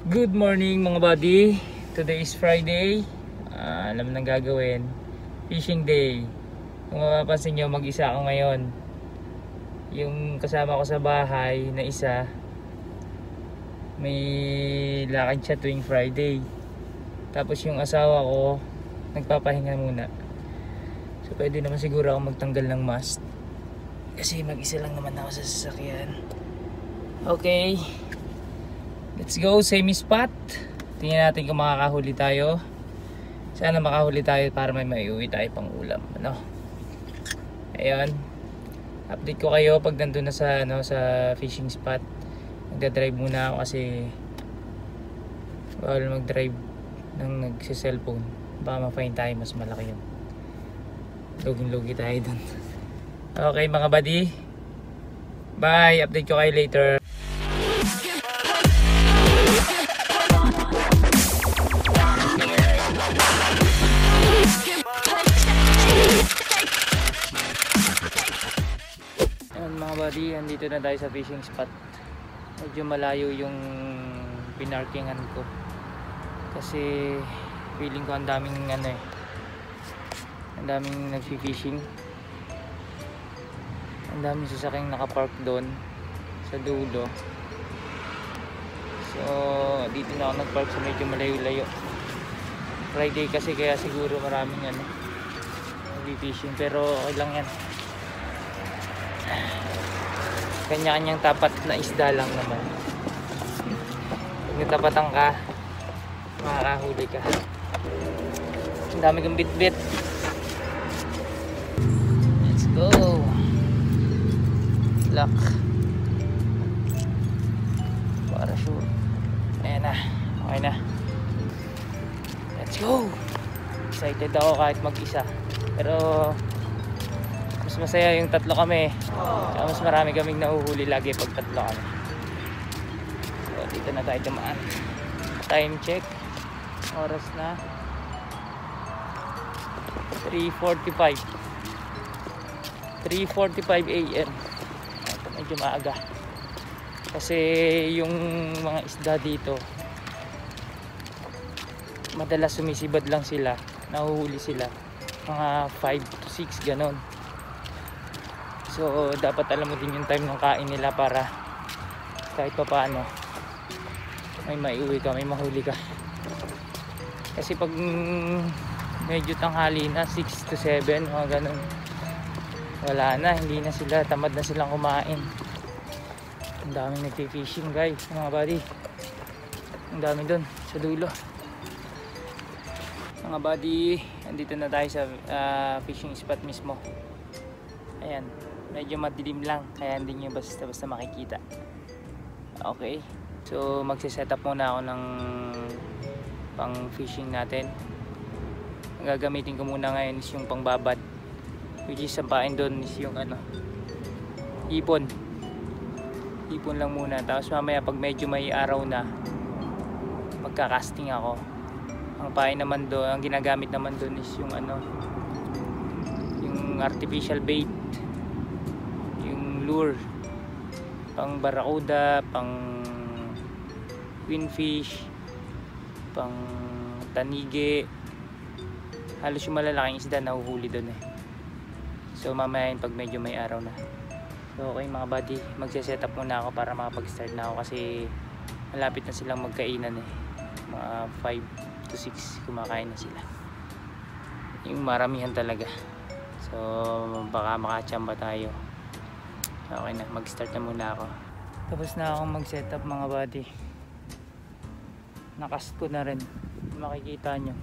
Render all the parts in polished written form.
Good morning mga buddy. Today is Friday. Alam nang gagawin. Fishing day. Kung mapapansin nyo, mag-isa ako ngayon. Yung kasama ko sa bahay na isa, may lakad siya tuwing Friday. Tapos yung asawa ko, nagpapahinga muna. So pwede naman siguro ako magtanggal ng mast. Kasi mag-isa lang naman ako sa sasakyan. Okay. Let's go, same spot. Tingnan natin kung makakahuli tayo. Sana makahuli tayo para may maiuwi tayo pang ulam, ano? Ayun. Update ko kayo pag nandun na sa sa fishing spot. Magda-drive muna ako kasi bawal mag-drive nang nagsi-cellphone. Baka ma-fine tayo, mas malaki yun. Luging-lugi tayo dun. Okay mga buddy. Bye, update ko kayo later. Mga buddy, andito na tayo sa fishing spot. Medyo malayo yung pinarkingan ko kasi feeling ko ang daming ang daming nagfi-fishing, ang daming sasakyang nakapark doon sa dulo. So dito na ako nagpark sa medyo malayo-layo. Friday kasi kaya siguro maraming nagfi-fishing, pero okay lang yan. Kanya-kanyang tapat na isda lang naman. Pag natapatan ka, makakahuli ka. Ang dami kong bit-bit. Let's go. Lock. Para sure. Ayan na. Okay na. Let's go. Excited ako kahit mag-isa. Pero mas masaya yung tatlo kami. Saka mas marami kaming nahuhuli lagi pag tatlo kami. So dito na tayo dumaan. Time check. Oras na 3:45 AM. Medyo maaga kasi yung mga isda dito madalas sumisibad lang sila, nahuhuli sila mga 5 to 6 ganon. So dapat alam mo din yung time ng kain nila para kahit pa paano may maiuwi ka, may mahuli ka. Kasi pag medyo tanghali na 6 to 7 mga ganun, wala na, hindi na sila, tamad na silang kumain. Ang daming nagpi-fishing guys mga buddy. Ang dami dun sa dulo. Mga buddy, andito na tayo sa fishing spot mismo. Ayan, medyo madilim lang kaya hindi nyo basta makikita. Okay, so magsiset up muna ako ng pang fishing natin. Ang gagamitin ko muna ngayon is yung pangbabad, which is sampain doon is yung ipon lang muna. Tapos mamaya pag medyo may araw na, magka-casting ako. Ang pain naman doon, ang ginagamit naman doon is yung yung artificial bait, yung lure pang barracuda, pang queenfish, pang tanige. Halos yung malalaking isda nahuhuli doon So mamaya yun pag medyo may araw na. So okay mga buddy, magse-set up muna ako para makapag-start na ako kasi malapit na silang magkainan mga 5 to 6 kumakain na sila, yung maramihan talaga. So baka makachamba tayo. Okay na, mag-start na muna ako. Tapos na akong mag-set up mga buddy. Nakast ko na rin. Makikita nyo,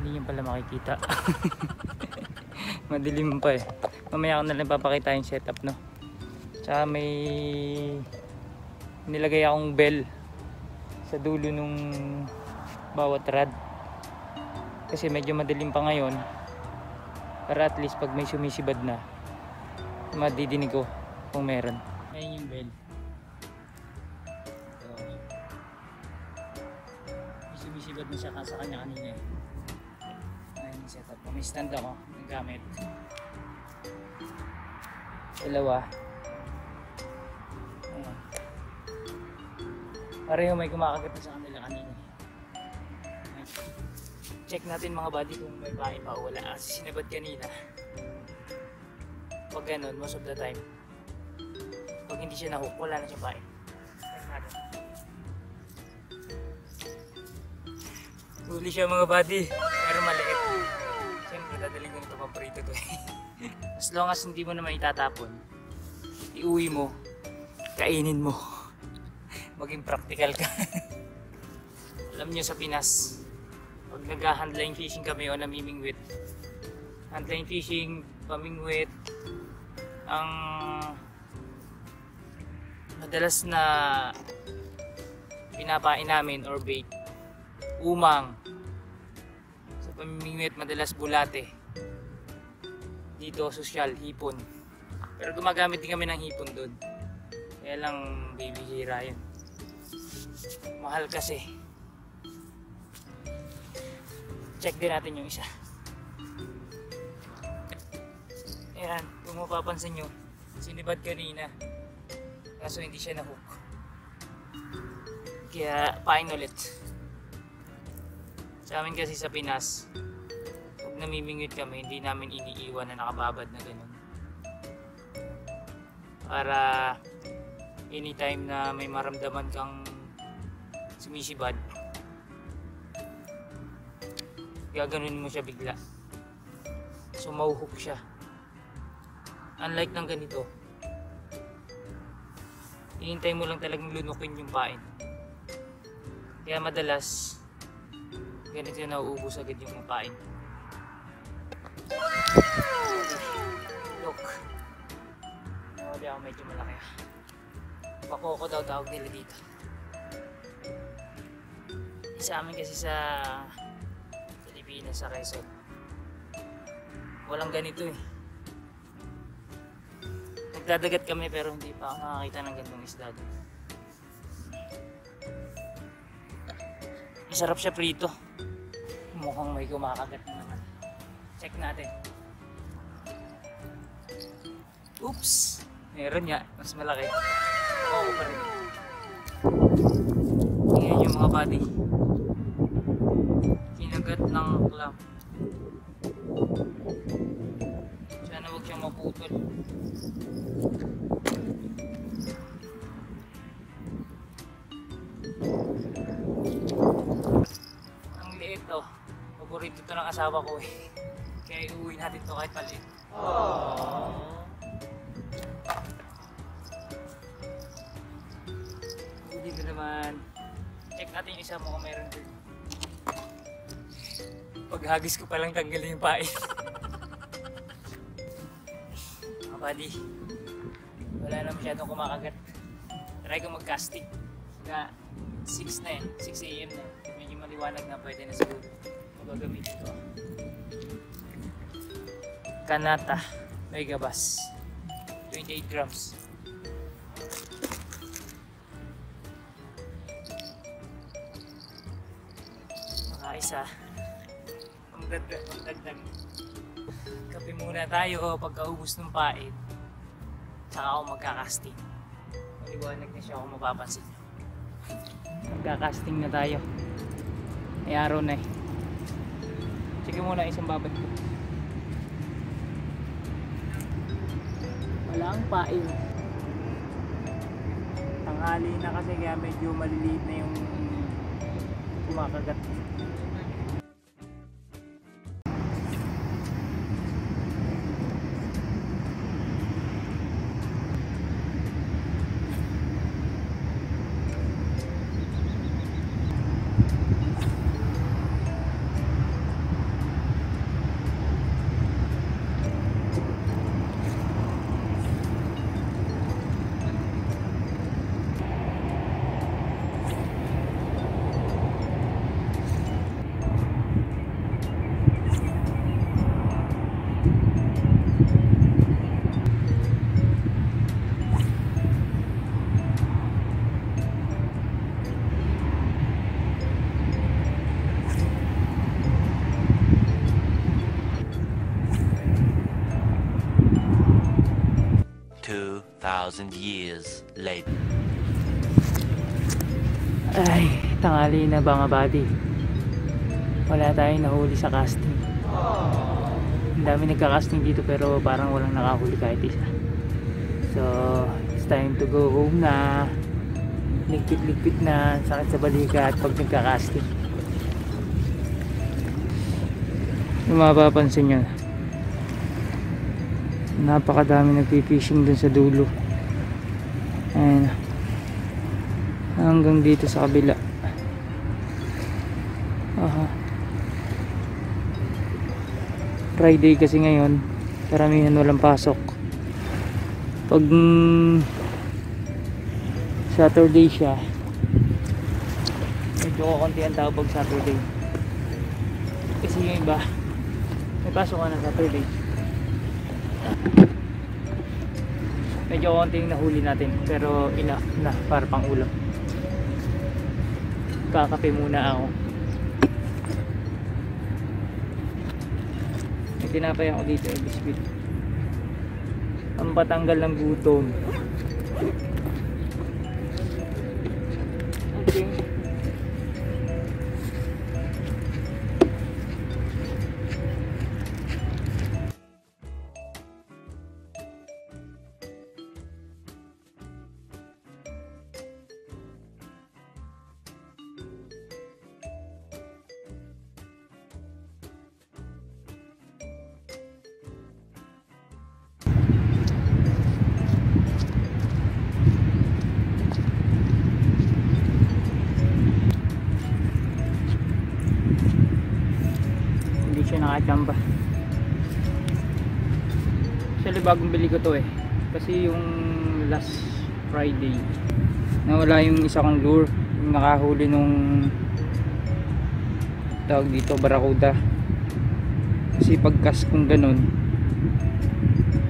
hindi nyo pala makikita. Madilim pa mamaya ako na lang papakita yung setup tsaka may nilagay akong bell sa dulo nung bawat rod kasi medyo madilim pa ngayon, para at least pag may sumisibad na madidinig ko kung meron. Ayun yung bell. So, may sumisibad na siya sa kanya kanina ayun yung setup. May stand ako ng gamit, dalawa. Ayan. Pareho may kumakagat sa kanila kanina. Check natin mga buddy kung may pain pa o wala. Kasi sinabad kanina. Pag ganun, most of the time, pag hindi siya na-hook, wala na siya pain. Check natin. Huli siya mga buddy. Pero maliit. Siyempre, dadaling ko nito paborito to eh. As long as hindi mo naman itatapon, iuwi mo, kainin mo. Maging practical ka. Alam nyo sa Pinas, pag nag-handline fishing kami o namimingwit, handline fishing, pamingwit, ang madalas na pinapain namin or bait, umang. Sa pamimingwit, madalas bulate. Dito, social, hipon. Pero gumagamit din kami ng hipon doon. Kaya lang, bibihira yun. Mahal kasi. Check din natin yung isa. Ayan, kung mapapansin nyo, sinibad kanina. Kaso hindi siya na-hook. Kaya, pain ulit. Sa amin kasi sa Pinas, pag namimingwit kami, hindi namin iniiwan na nakababad na ganun. Para anytime na may maramdaman kang sumisibad, gaganunin mo siya bigla. So mauhook siya. Unlike ng ganito, hinihintay mo lang talagang lunukin yung pain. Kaya madalas, ganito yung nauubos agad yung pain. Look. Nawali ako medyo malaki. Pakoko daw tawag nila dito. Sa amin kasi sa Pilipinas, sa Quezon, walang ganito eh. Nagdadagat kami pero hindi pa ako nakakita ng ganitong isda doon. Masarap siya prito. Mukhang may kumakagat na naman. Check natin. Oops! Meron nga, mas malaki. Oo pa rin. Tingnan yung mga buddy. Kinagat ng clam. Sana huwag siyang maputol. Ang liit to. Paborito to ng asawa ko eh. Kaya iuwi natin to kahit maliit. Aww. Dito naman, check natin yung isa mo kung meron din. Paghagis ko palang tanggalin yung pain. Mga buddy, wala na masyadong kumakagat. Try ko mag-casting. Kaya 6 na eh, 6 AM na. Medyo maliwanag na, pwede na siguro. Magagamitin ko. Kanata, Megabass, 28 grams. Isa ang dagdag. Kape muna tayo pagkaubos ng pain, saka ako magkakasting. Maliwanag na siya kung mapapansin nyo. Magkakasting na tayo. May araw na eh. Sige muna isang babad ko. Wala ang pain. Tanghali na kasi kaya medyo maliliit na yung kumakagat. 2,000 years later. Ay, tanghali na mga buddy. Wala tayong nahuli sa casting. Ang dami nagka-casting dito pero parang walang nakahuli kahit isa. So, it's time to go home na. Ligpit-ligpit na, sakit sa balikat pag nagka-casting. Kung mapapansin nyo, napakadami nagpipishing dun sa dulo. Ayan, hanggang dito sa kabila. Aha. Friday kasi ngayon, karamihan walang pasok. Pag Saturday siya, medyo kakunti ang tao pag Saturday. Kasi yung iba may pasok ka na Saturday. Medyo konting nahuli natin pero enough na para pang ulam. Kakape muna ako. May tinapay ako dito, biscuit. Ang patanggal ng gutom. Okay. Siya nakachamba. Actually bagong bili ko to eh, kasi yung last Friday nawala yung isa kong lure, yung nakahuli nung tawag dito, barakuda. Kasi pagkas kung ganun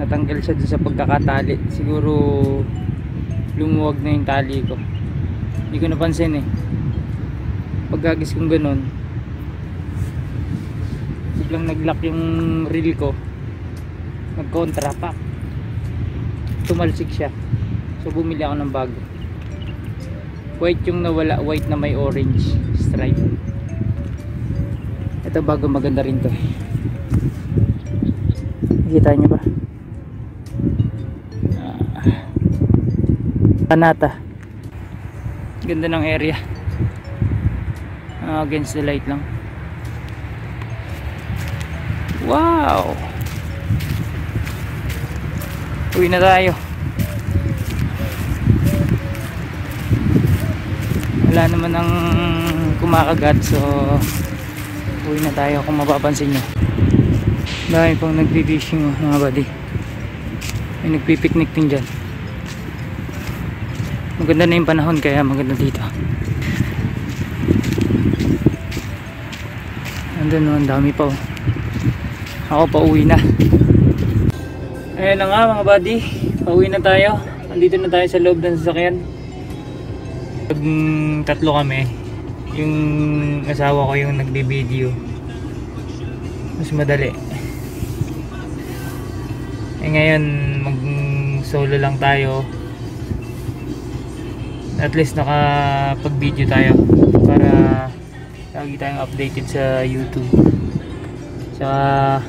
natanggal siya dun sa pagkakatali, siguro lumuwag na yung tali ko, hindi ko napansin eh. Pagkagis kong ganun biglang nag-lock yung reel ko, nag-contra pa, tumalsik siya. So bumili ako ng bago, white yung nawala, white na may orange stripe. Ito bago, maganda rin to. Nakita nyo ba? Kanata, ganda ng area. Against the light lang. Wow! Uwi na tayo. Wala naman ang kumakagat, so uwi na tayo kung mapapansin nyo. Dahil pang nagpipishing mga buddy. May nagpipiknik din dyan. Maganda na yung panahon kaya maganda dito. Andun no, ang dami pa oh. Ako pa uwi na. Ayan na nga mga buddy, pauwi na tayo. Andito na tayo sa loob ng sasakyan. Pag tatlo kami, yung asawa ko yung nagbe-video, mas madali. Eh ngayon mag solo lang tayo. At least nakapag-video tayo para lagi tayong updated sa YouTube. Saka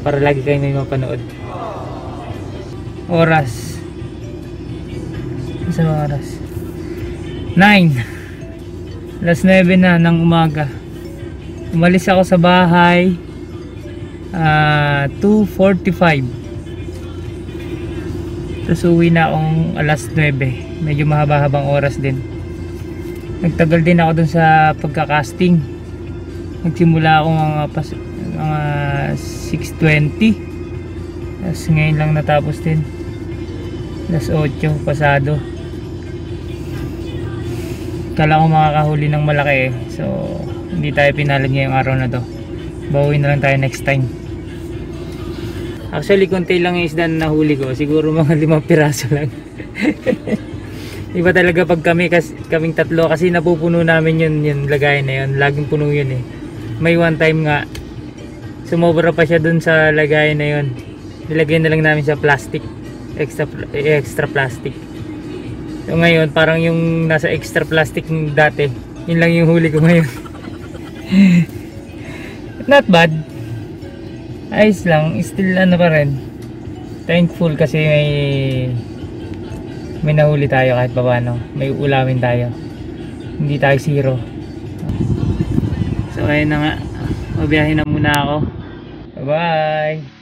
para lagi kayo may mapanood. Oras. Isang oras 9. Alas 9 na ng umaga. Umalis ako sa bahay 2:45. Tapos uwi na akong alas 9. Medyo mahaba-habang oras din. Nagtagal din ako dun sa pagka-casting. Nagsimula ako mga 6:20. Tapos ngayon lang natapos din. Alas 8 pasado. Kala ko makakahuli ng malaki eh. So hindi tayo pinalad ngayong araw na to. Bawi na lang tayo next time. Actually konti lang yung isda na nahuli ko. Siguro mga 5 piraso lang. Iba talaga pag kaming tatlo. Kasi napupuno namin yung lagayan na yun. Laging puno yun eh. May one time nga sumobra pa siya dun sa lagayan na yun. Nilagay na lang namin sa plastic, extra plastic. So ngayon parang yung nasa extra plastic ng dati, yun lang yung huli ko ngayon. Not bad, ayos lang, still ano pa rin, thankful kasi may nahuli tayo kahit paano, may ulamin tayo, hindi tayo zero. So ayun na nga, mabiyahin na muna ako. Bye bye.